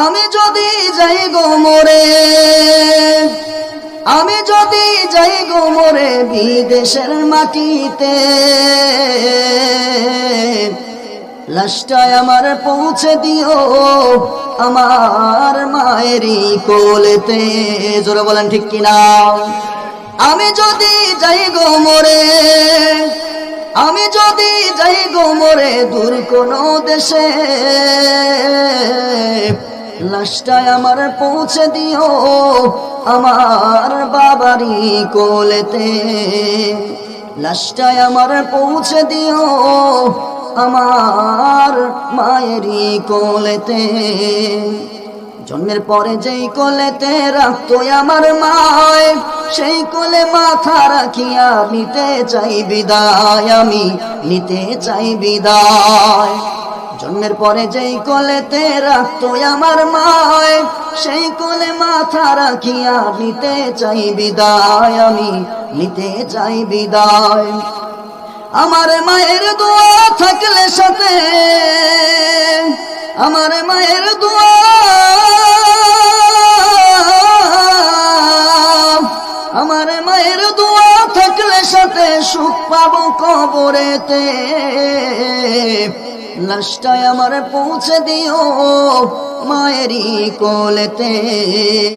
আমি যদি যাই গো মরে, আমি যদি যাই গো মরে বিদেশের মাটিতে, লাশটায় আমার পৌঁছে দিও আমার মায়েরই কোলেতে। জোরে বলেন ঠিক কিনা? আমি যদি যাই গো মরে, আমি যদি যাই গো মরে দূর কোনো দেশে, লাশটায় আমার পৌঁছে দিও আমার বাবারই কোলেতে। লাশটায় আমার পৌঁছে দিও আমার মায়েরই কোলেতে। জন্মের পরে যেই কোলেতে রাখতো আমার মায়, সেই কোলে মাথা রাখিয়া নিতে চাই বিদায়, আমি নিতে চাই বিদায়। জন্মের পরে যেই কোলেতে রাখতো আমার মায়, সেই কোলে মাথা রাখিয়া নিতে চাই বিদায়, আমি নিতে চাই বিদায়। আমার মায়ের দোয়া থাকলে সাথে, আমার মায়ের দোয়া, আমার মায়ের দোয়া থাকলে সাথে সুখ পাবো কবরেতে। লাশটায় আমার পৌঁছে দিও মায়েরই কোলেতে।